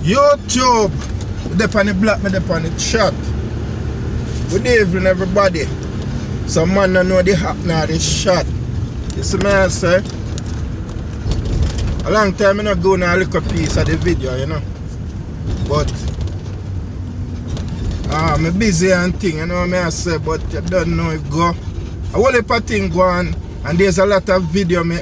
YouTube, dep on the block, me dep on the chat. Good evening, everybody. Some man don't know the happen of this shot. You see me, I say? A long time I not go now look a piece of the video, you know. But I'm busy and thing, you know what I say, but you don't know it go. A whole heap of thing go on, and there's a lot of video me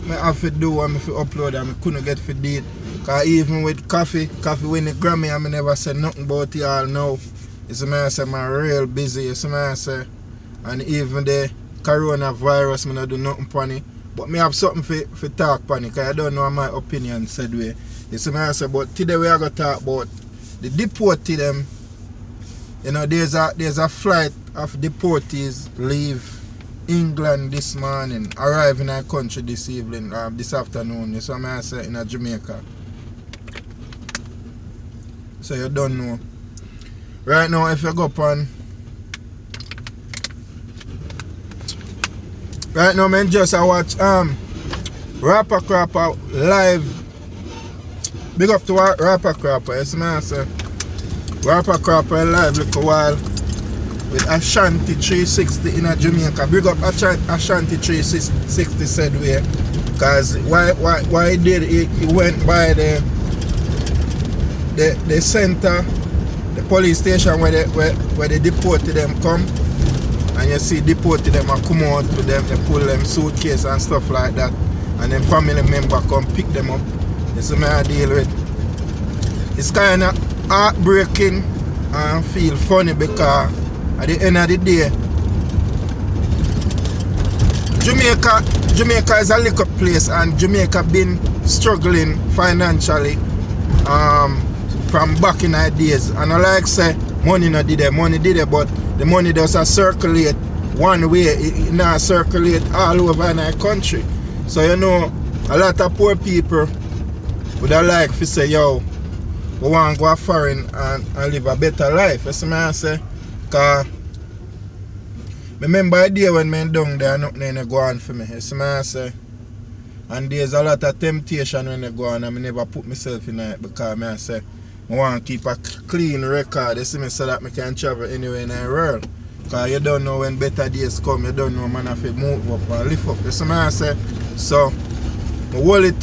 have to do and me to upload and I couldn't get to do it. Cause even with coffee win the Grammy, I never said nothing about it all now. You see me, I say, I'm real busy, you see me, I say. And even the coronavirus, I don't do nothing on it. But me have something for talk on it, because I don't know my opinion said way. You see me, I say, but today we are going to talk about the deported them. You know, there's a flight of deportees leave England this morning, arrive in our country this evening, this afternoon. You see me, I say, in Jamaica. So you don't know. Right now, if you go up on... Right now, man, just I watch Rapper Crapper live. Big up to Rapper Crapper, yes, man, sir. Rapper Crapper live look a while with Ashanti 360 in Jamaica. Big up Ashanti 360 said way. Because why he did it, he went by the center, the police station where they deported them come. And you see deported them and come out to them, they pull them suitcase and stuff like that. And then family member come pick them up. This is what I deal with. It's kind of heartbreaking and feel funny because at the end of the day, Jamaica is a little place and Jamaica been struggling financially from back in the days. And I like say, money not did it, money did it, but the money does circulate one way, it not circulate all over in our country. So you know, a lot of poor people would like to say, yo, we want to go foreign and live a better life. You see me I say? Because I remember a day when I'm down there, nothing ain't go on for me. You see me I say? And there's a lot of temptation when I go on and I never put myself in it because I say, I want to keep a clean record, you see me, so that I can travel anywhere in the world. Because you don't know when better days come, you don't know man have to move up and lift up. You see me I say? So, I hold it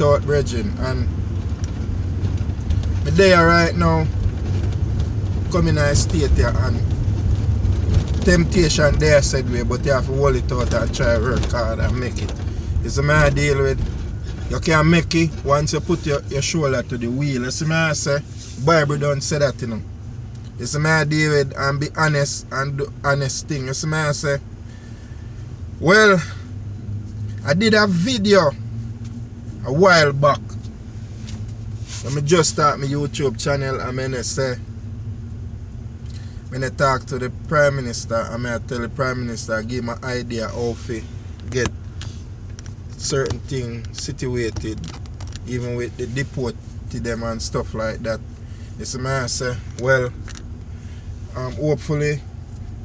out, brethren. And I'm there right now, coming in a state here, and temptation there said way, but you have to hold it out and try to work hard and make it. You see me I deal with? You can make it once you put your shoulder to the wheel. You see me I say? Bible don't say that, you know. You see me I deal with and be honest and do honest thing. You see me I say? Well, I did a video a while back. When I just start my YouTube channel, I'm going to say, when I talk to the Prime Minister, I'm going to tell the Prime Minister, give me an idea how to get certain things situated, even with the deported them and stuff like that. You see me I say, well, hopefully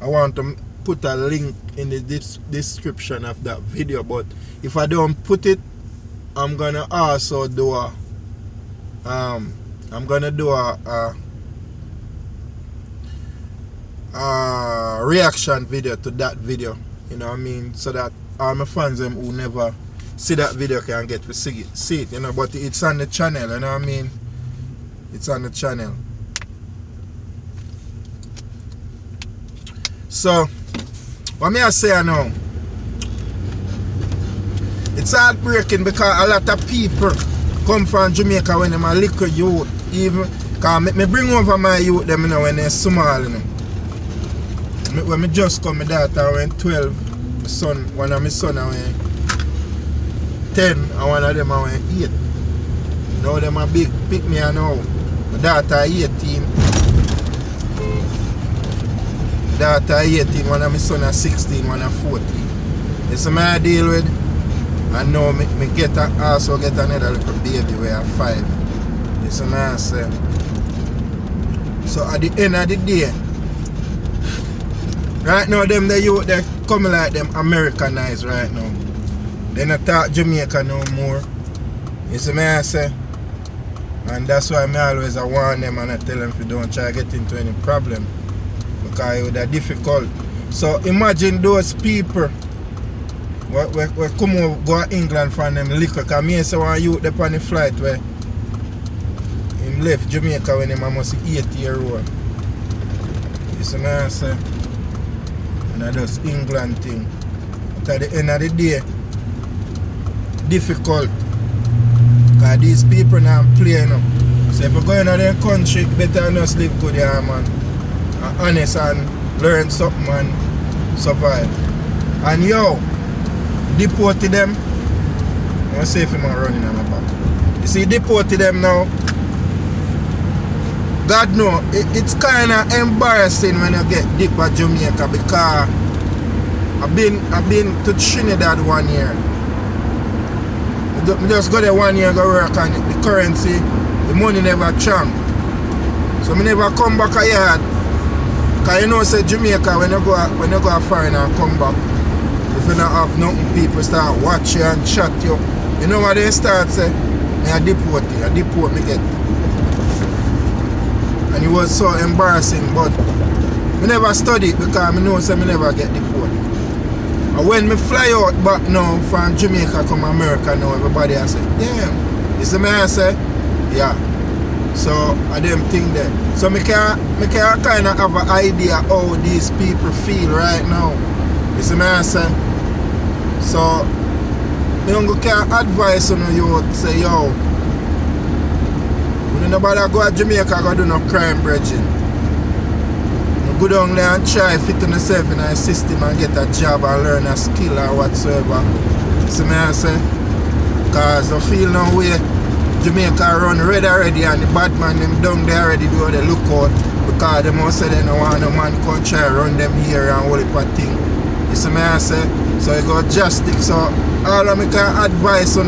I want to put a link in the description of that video, but if I don't put it, I'm gonna also do a reaction video to that video, you know what I mean, so that all my fans them who never see that video can get to see it, you know, but it's on the channel, you know what I mean? It's on the channel. So, what me I say now? It's heartbreaking because a lot of people come from Jamaica when they're a little youth, even, because me bring over my youth them, you know, when they're small, you know. When I just come, my daughter went 12, my son, one of my son went 10 and one of them are 8. Now them are big, pick me now. My daughter 18. Daughter 18, one of my son are 16, one are 14. This is my I deal with. And now me also get another little baby where I 5. This is my I say. So at the end of the day, right now them the youth they coming like them Americanized right now. They not talk Jamaica no more. You see me I say? And that's why I always warn them and I tell them if you don't try to get into any problem. Because it would be difficult. So imagine those people we come over, go to England from them liquor. Because me and one youth up on the flight where him left Jamaica when he must be 80-year-old. You see what I say? And that's England thing. But at the end of the day, difficult. Because these people now play now. So if you go into their country, better just live good here, man. And honest and learn something and survive. And yo, deported them. I want to see if I'm running on my back. You see, deported them now. God know, it's kind of embarrassing when you get deep at Jamaica because I've been to Trinidad 1 year. I just go there 1 year go work and the currency, the money never change. So I never come back a yard. Because you know say Jamaica when you go foreign and come back, if you don't have nothing, people start watch you and chat you. You know what they start say? I deport you, I deport me get. And it was so embarrassing, but I never studied because I know say I never get deported. And when me fly out back now from Jamaica come America now, everybody I say, damn, you see me I say? Yeah. So I them think that. So me can kind of have an idea how these people feel right now. You see me I say? So I don't can advise on you say, yo, when nobody go to Jamaica go do no crime bridging. Go down there and try fit on yourself in a system and get a job and learn a skill or whatsoever. See me I say? Because I feel now way Jamaica run red already and the bad man them down there already do the lookout because they must say they don't want no man come try run them here and all the thing. You see me I say? So you got justice. So all of me can advise on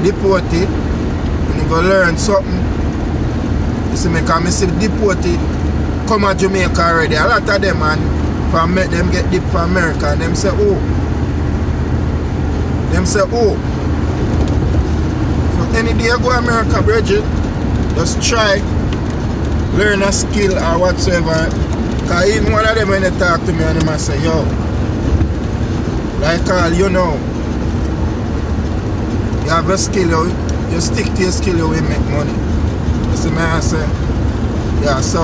deported. You go learn something. You see me because I see deported come to Jamaica already. A lot of them and from them get deep from America and them say, oh. Them say, oh. For any day you go to America, Bridget, just try, learn a skill or whatsoever. Because even one of them when they talk to me and them I say, yo, like all you know, you have a skill, you stick to your skill, you will make money. You see me I say? Yeah, so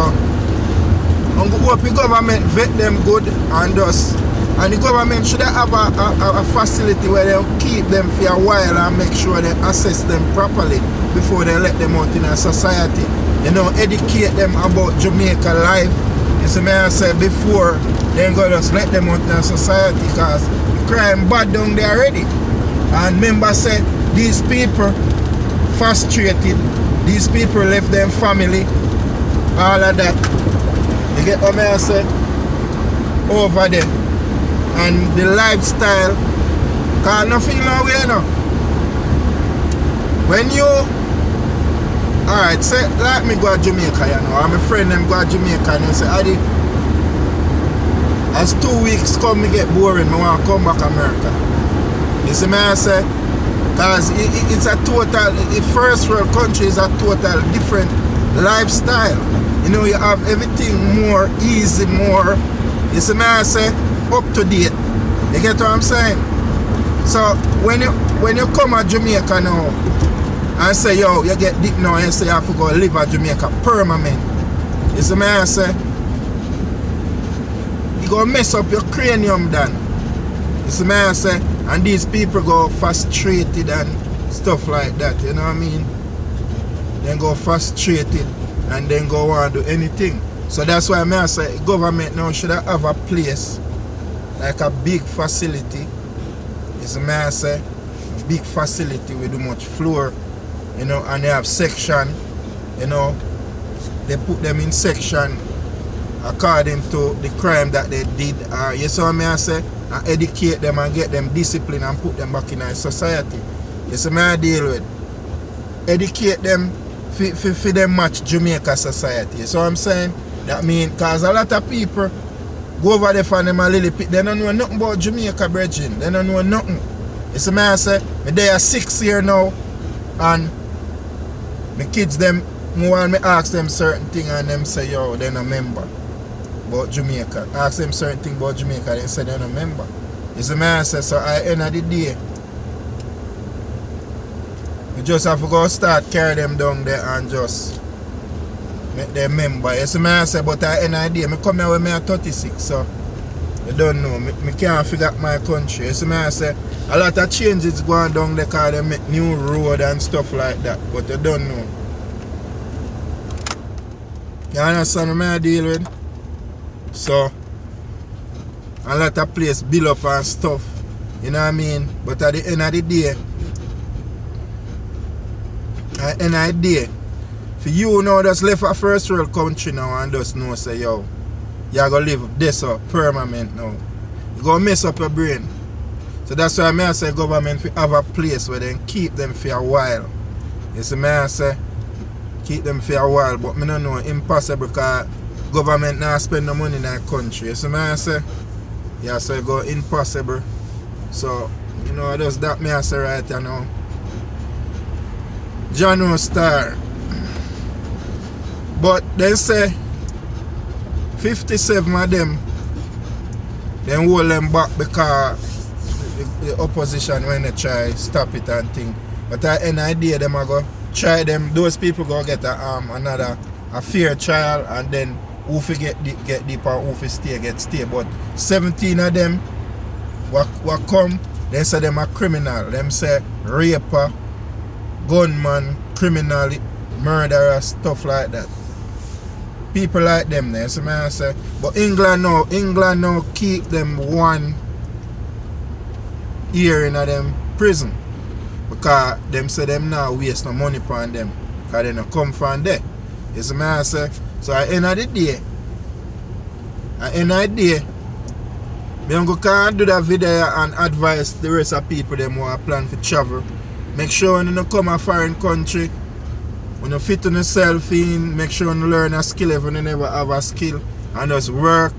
I hope the government vet them good and the government should have a facility where they'll keep them for a while and make sure they assess them properly before they let them out in a society. You know, educate them about Jamaica life. You see me I say before then go just let them out in a society because the crime bad down there already. And members said these people frustrated, these people left them family, all of that. You get what I say? Over there. And the lifestyle, because nothing no way now. When you, alright, say like me go to Jamaica, you know, and my friend them go to Jamaica and they say, Adi, as 2 weeks come me get boring, I want to come back to America. You see me I say? Because it's a total, the first world country is a total different lifestyle. You know, you have everything more easy, more, you see me I say, up to date. You get what I'm saying? So when you come to Jamaica now and say, yo, you get deep now and say you have to go live at Jamaica permanent. You see me I say? You go mess up your cranium then. You see me I say? And these people go frustrated and stuff like that, you know what I mean? Then go frustrated and then go on do anything. So that's why I say government now should have a place like a big facility. Is I say a big facility with too much floor, you know, and they have section, you know, they put them in section according to the crime that they did. You see what I say? And educate them and get them discipline and put them back in a society. You see me I deal with. Educate them for them match Jamaica society. You see what I'm saying? That mean, because a lot of people go over there for them a little bit, they don't know nothing about Jamaica, brethren. They don't know nothing. You see me I say, me there 6 years now, and My kids them, when me ask them certain thing and them say, yo, they're not member about Jamaica. Ask them certain thing about Jamaica, they say they're not member. You see me I say, so at the end of the day, you just have to go start carry them down there and just make them member. You see me I say, but at the end of the day, I come here with me at 36, so you don't know. I can't figure out my country. You see me I say, a lot of changes going down there because they make new road and stuff like that, but you don't know. You understand what I deal with? So, a lot of place build up and stuff. You know what I mean? But at the end of the day, for you now just left a first world country now and just know say, yo, you're going to live this up permanent now. You're going to mess up your brain. So that's why I say government have a place where they keep them for a while. You see me I say? Keep them for a while, but I don't know, impossible because government not spend no money in that country. You see me I say? Yeah, so it go impossible. So, you know, just that me I say right now. Jano Star. But they say 57 of them hold them back because the opposition when they try stop it and thing. But at the end of the day, them are go try them, those people go get another fair trial and then who get deep and who stay get stay. But 17 of them what come, they say them a criminal. Them say raper, gunman, criminal, murderer, stuff like that. People like them there, so I say. But England now keep them 1 year in them prison. Because them say them now waste no money upon them. Because they don't come from there. You see me I say? So at the end of the day, I'm going to do that video and advise the rest of people them who are plan for travel. Make sure when you don't come a foreign country, when you fit on yourself in, make sure you learn a skill if you never have a skill. And just work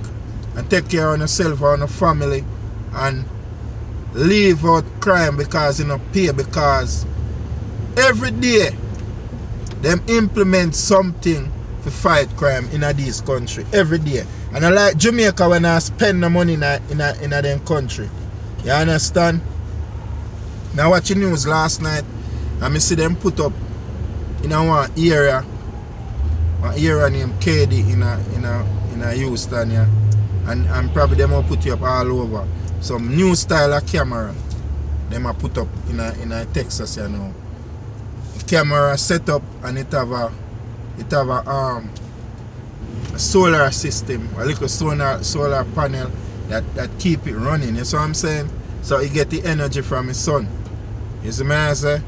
and take care of yourself and your family. And leave out crime because you don't pay, because every day them implement something to fight crime in this country every day. And I like Jamaica when I spend the money in them country. You understand? I watched the news last night and I see them put up in one area named KD in Houston, yeah. And probably them will put you up all over. Some new style of camera them are put up in Texas, you know. The camera set up and it have a solar system, a little solar panel that keep it running. You see what I'm saying? So you get the energy from the sun. You see me I say?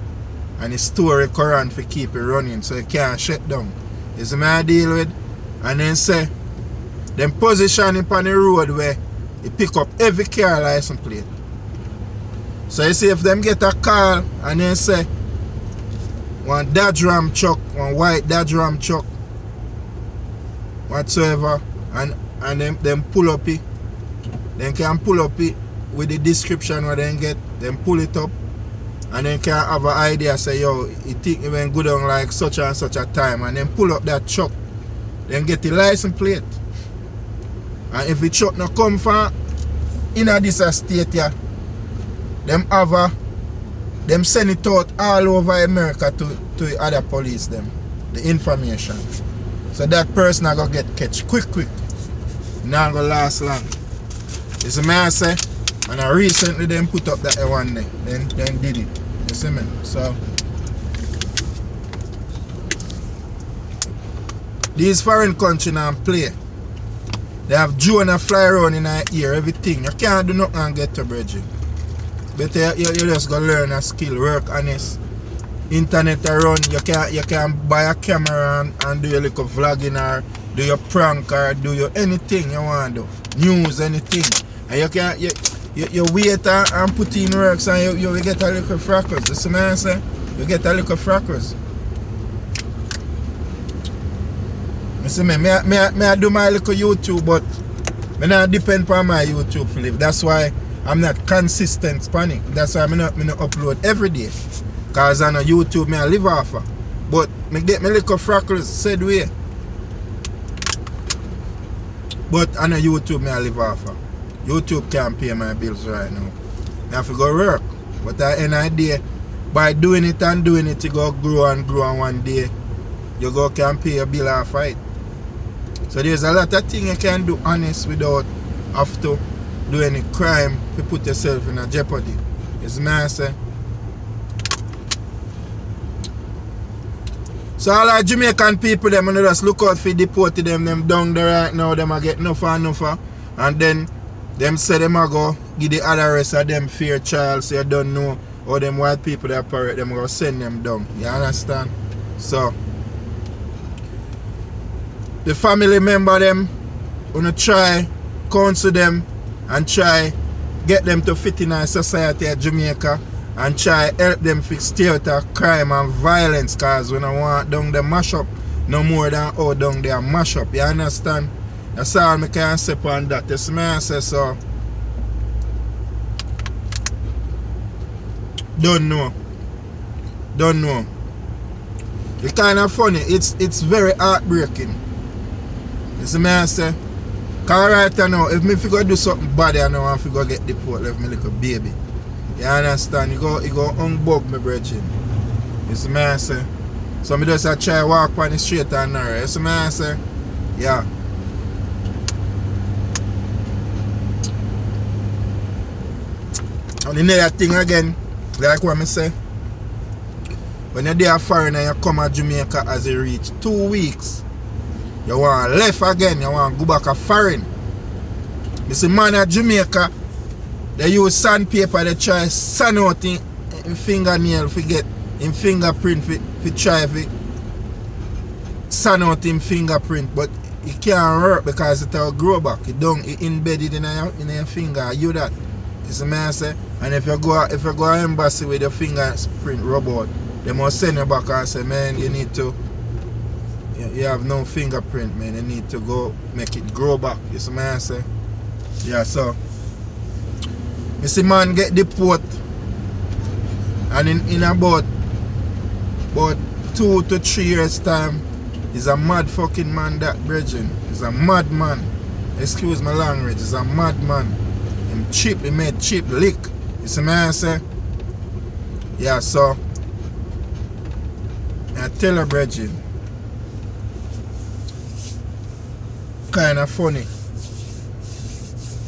And it store the current to keep it running so it can't shut down. You see me I deal with? And then say them position it on the road where it pick up every car license plate. So you see if them get a call and then say one Dodge Ram truck, one white Dodge Ram truck, whatsoever, and them pull up it, then can pull up it with the description what they get, then pull it up and then can have an idea say yo, you think it went good on like such and such a time, and then pull up that truck, then get the license plate. And if the truck not come from in this state here, them send it out all over America to other police them, the information. So that person are gonna get catch quick. Not gonna last long. You see me I say? And I recently them put up that one day. Then did it. You see me? So these foreign countries now play. They have drone and fly around in our ear, everything. You can't do nothing and get to bridging. But you just gotta learn a skill, work honest. Internet around, you can buy a camera and do your little vlogging or do your prank or do your anything you want to do. News, anything. And you wait and put in works and you get a little frackers. You see what I say? You get a little frackers. You see me I do my little YouTube, but I not depend on my YouTube for live. That's why I'm not consistent spanning. That's why I not upload every day. Because on YouTube I live off of. But me get me little freckles said way. But on a YouTube me I live off of. YouTube can't pay my bills right now. I have to go work. But at the end of the day, by doing it and doing it, you go grow and grow, and one day you go can pay your bill off it. So there's a lot of things you can do honest without have to do any crime to put yourself in a jeopardy. It's my say. So all our Jamaican people, them you know, just look out for deported them down there right now, them a get enough and enough. And then them say them a go give the other rest of them fair child, so you don't know how them white people that operate, them go send them down. You understand? So the family member them wanna try counsel them and try get them to fit in a society at Jamaica and try help them fix stay out of crime and violence, cause we don't want down the mash up no more than how down there mash up. You understand? That's all I can say on that. That's me I say so. Don't know. It's kind of funny. It's very heartbreaking. That's me I say. Cause right now, if me figure do something bad, I know I figure get deported, left me like a baby. You understand? You go unbug me, brethren. That's me I say. So me just try walk on the straight and narrow. That's me I say. Yeah. And another thing again, like what I say, when you're there foreign and you come to Jamaica as you reach 2 weeks, you want left again, you want to go back to foreign. You see, man at Jamaica, they use sandpaper, they try sand out in fingernail to get in fingerprint to try to sand out in fingerprint, but it can't work because it will grow back. It embedded in your finger. You that. You see me I say? And if you go to embassy with your fingerprint rub out, they must send you back and say, man, you need to, you have no fingerprint, man. You need to go make it grow back. You see me I say? Yeah, so you see man get deported, and in about 2 to 3 years time, he's a mad fucking man, that brethren. He's a mad man. Excuse my language, he's a mad man. Him cheap, he made cheap lick. You see me I say? Yeah, so I tell her, brethren, kind of funny.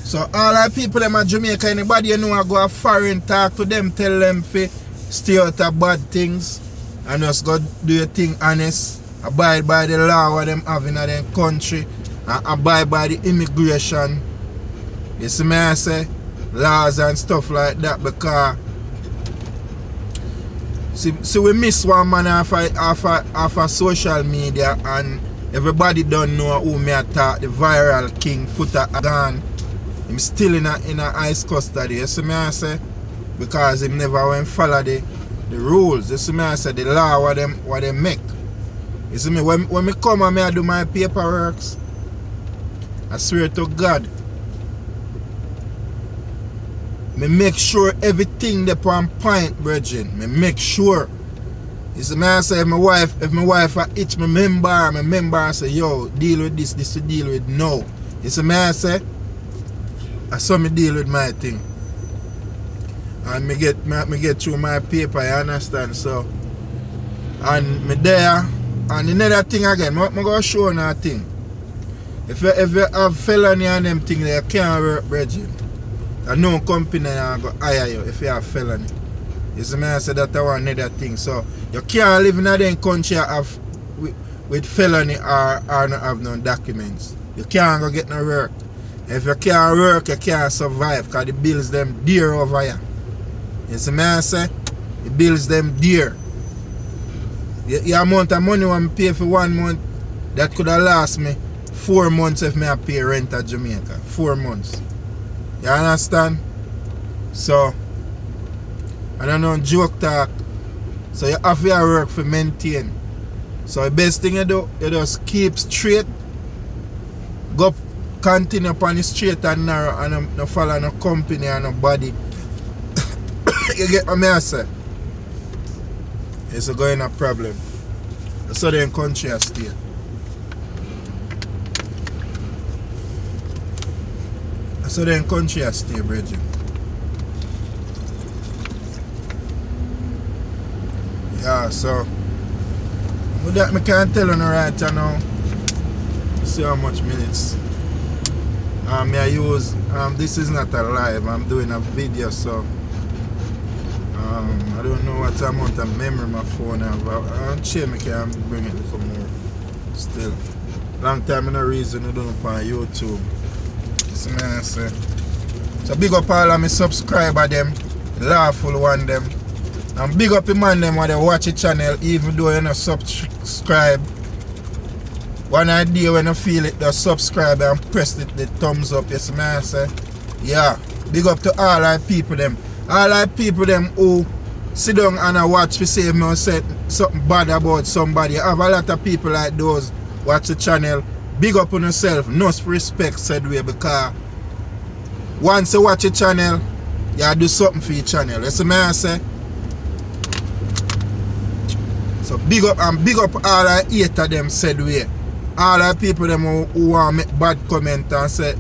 So all our people them at Jamaica, anybody you know I go a foreign, talk to them, tell them to stay out of bad things and just go do your thing honest, abide by the law what them have in their country, and abide by the immigration. You see me I say? Laws and stuff like that, because see we miss one man off of social media, and everybody don't know who me attack, the viral king Footer gone. Him still in a ice custody. You see me I say? Because him never went follow the rules. You see me I say? The law what they make. You see me, when me come and I do my paperwork, I swear to God, me make sure everything they on point, brethren. Me make sure. You see me I say, if my wife itch me member and say, yo, deal with this to deal with no. You see me I say? I saw me deal with my thing. And me get through my paper, you understand? So, and me there, and another thing again, I'm going to show you a thing. If you have felony and them things, you can't work, brethren. And no company will go hire you if you have felony. You see me I say that one another thing. So, you can't live in a country with felony or not have no documents. You can't go get no work. If you can't work, you can't survive, because the bills them dear over here. You see me I say? The bills them dear. The amount of money I pay for 1 month, that could have last me 4 months if I pay rent at Jamaica. 4 months. You understand? So, I don't know, joke talk. So you have to work for maintain. So the best thing you do, you just keep straight, go continue upon the straight and narrow, and no follow no company and nobody. You get what I say? It's going a problem. So then country I stay. So then country I stay, Bridget. Yeah, so with that I can't tell you right now. See how much minutes. I use this is not a live, I'm doing a video, so I don't know what amount of memory my phone have. I'm sure I can bring it a little more. Still, long time in a reason I don't know on YouTube. This man I say. So big up all of my subscribers them, lawful one them. And big up the man them when they watch the channel even though you not subscribe. One idea when you feel it, just subscribe and press the thumbs up. Yes, man I say. Yeah. Big up to all our people them. All our people them who sit down and watch for say me said something bad about somebody. I have a lot of people like those watch the channel. Big up on yourself. No respect said way, because once you watch the channel, you do something for your channel. That's what I say. So big up and big up all our haters them said way. All our people them who want to make bad comment and say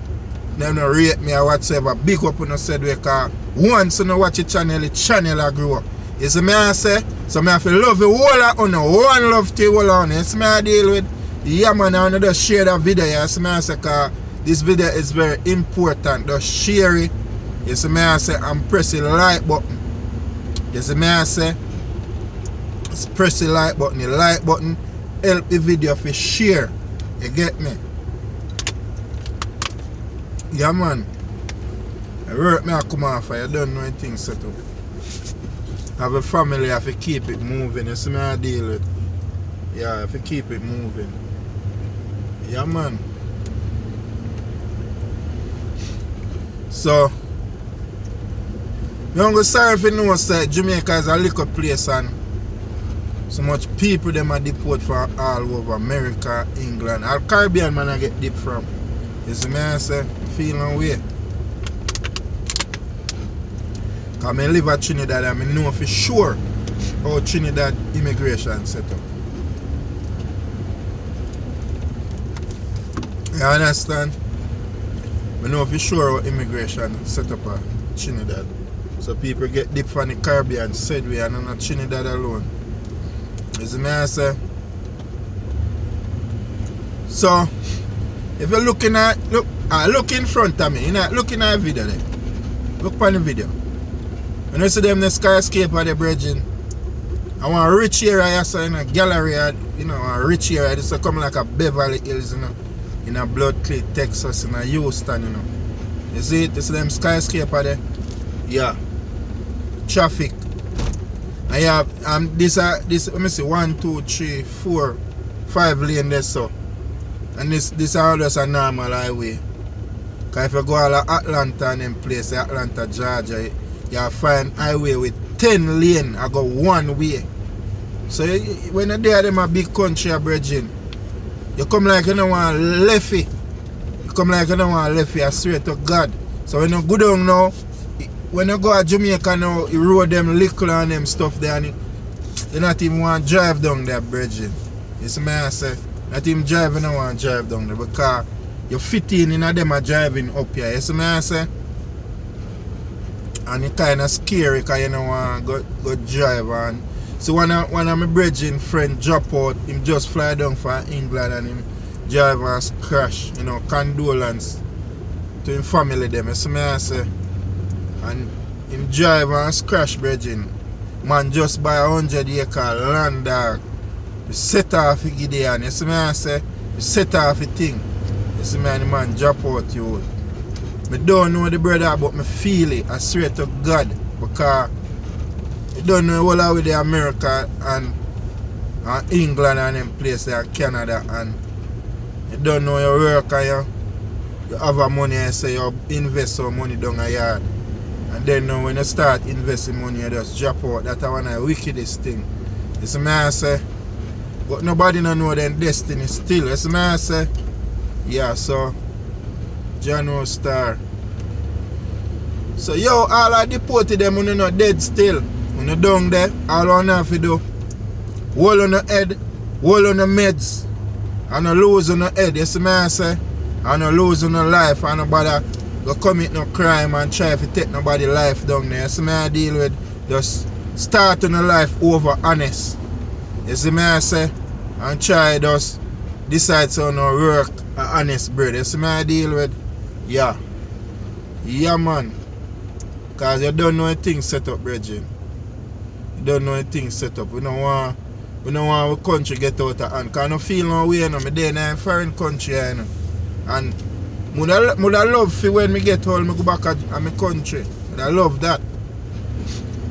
them no rate me or whatsoever. Big up on the said way, because once you watch the channel will grow up. You see me I say? So I have to love the whole of you. One love to you all on. You see me I deal with? Yeah man, I just share that video. You see me I say? Because this video is very important. Just share it. You see me I say? And press the like button. You see me I say? Just press the like button. The like button help the video to share. You get me? Yeah man. I work me I come off. I don't know anything set up. I have a family, I have to keep it moving. You see me I deal with. Yeah, I have to keep it moving. Yeah man. So I'm sorry if you know that Jamaica is a little place and so much people them are deported from all over America, England. All Caribbean man I get deep from. You see me I say, feeling way. Because I live at Trinidad and I know for sure how Trinidad immigration set up. You understand? I know for sure how immigration set up at Trinidad. So people get deep from the Caribbean said we and not Trinidad alone. You see me I say? So if you're looking at look in front of me, you're not looking at the video there. Look on the video. When you see them the skyscraper the bridging, I want a rich area so in a gallery, you know, a rich area. This is come like a Beverly Hills, you know, in a Blood Clay, Texas, in a Houston, you know. You see it? This is them skyscraper there. Yeah. Traffic. And you have this let me see 1, 2, 3, 4, 5 lane there so. And this is all just a normal highway. Because if you go all Atlanta and them place, Atlanta, Georgia, you find highway with 10 lane. I go one way. So when you're there, them a big country a bridging. You come like you don't want lefty. You come like you don't want lefty, I swear to God. So when you go down now, when you go to Jamaica now, you road them little and them stuff there and you not even want to drive down there bridging. You see me I say? Not even drive, you don't want to drive down there because you fit in them are driving up here. You see me I say? And it's kind of scary because you don't want to go drive. And so one of my bridging friend drop out, him just fly down from England and him drive and crash. You know, condolence to him family them. You see me I say? And him drive and crash bridging. Man just buy 100-acre land dog. You set off the Gideon. You see me I say? You set off the thing. You see me and the man drop out you. I don't know the brother, but I feel it. I swear to God. Because I don't know all over the America and England and them places and Canada. And you don't know your work and you have a money and say you invest some money down a yard. And then now when you start investing money, you just drop out. That's one of the wickedest thing. You see me I say? But nobody don't know their destiny still. You see me I say? Yeah, so Jano Star. So yo, all I deported them when you're not dead still. When you're down there, all I have to do, hold on your head hold on the meds, and no lose on the head, you see me I say? And no lose on the life, and nobody go commit no crime and try to take nobody life down there. You see me I deal with just start on the life over honest. You see me I say? And try just decide so no work a honest bread. You see me I deal with? Yeah. Yeah man. Cause you don't know anything set up, Bridget. You don't know anything set up. We don't want our country get out of hand. Cause I don't feel no way, you know. Me there in a foreign country, you know. And I love for when me get home, me go back to my country. I love that.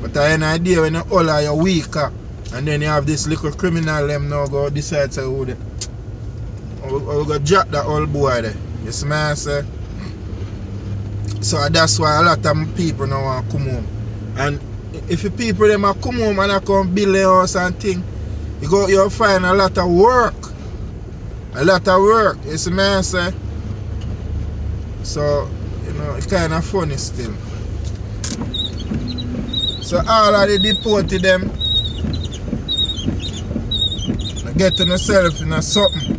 But I have an idea when you all are weaker. And then you have this little criminal them now go decide to we go jack that old boy there. You see me I say? So that's why a lot of people now want to come home. And if the people them are come home and I come build a house and thing, you'll find a lot of work. A lot of work. You see me I say? So, you know, it's kind of funny still. So all of the deported them get to yourself in a something.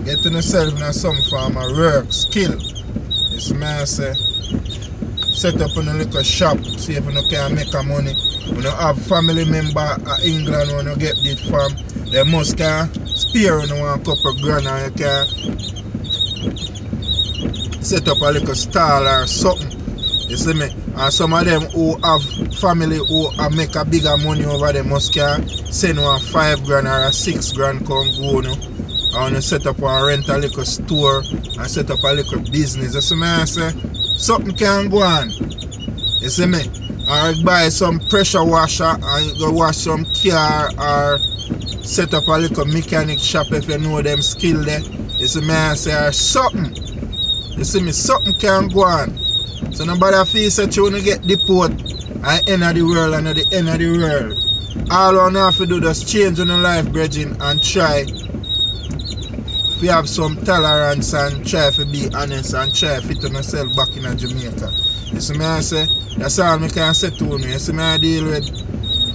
Get to yourself in a something from a work, skill. You see me I say? Set up in a little shop, see if you can make a money. When you have family member in England when you get it from, they must can spare you one couple grand and you can set up a little stall or something. You see me? And some of them who have family who make a bigger money over there must can send one 5 grand or a 6 grand come go, you know. And you set up and rent a little store and set up a little business. You see me I say? Something can go on. You see me? Or buy some pressure washer and you go wash some car or set up a little mechanic shop if you know them skill there. You see me I say? Or something. You see me? Something can go on. So nobody feels that you want to get deported at the end of the world and at the end of the world. All you have to do is just change on your life, brethren, and try to have some tolerance and try to be honest and try to fit on yourself back in Jamaica. You see me I say? That's all I can say to you. You see me I deal with?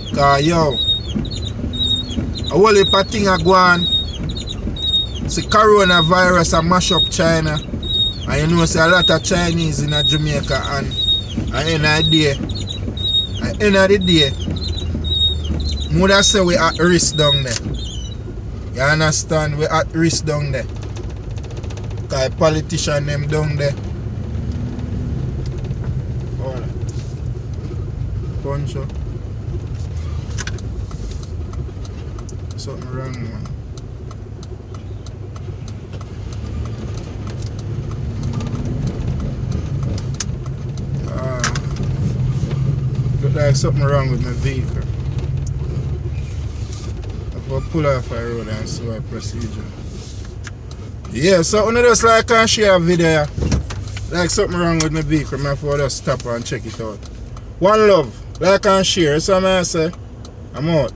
Because yo, a whole heap of things are going. See coronavirus and mash up China. And you know say a lot of Chinese in Jamaica and at the end of the day, mother say we at risk down there. You understand? We at risk down there. Because politicians them down there. Alright. Punch up. Something wrong, man. Look like something wrong with my vehicle. I'll pull off the road and see what procedure. Yeah, so when I just like and share a video, like something wrong with my vehicle, I have to just stop and check it out. One love, like and share, so I say, I'm out.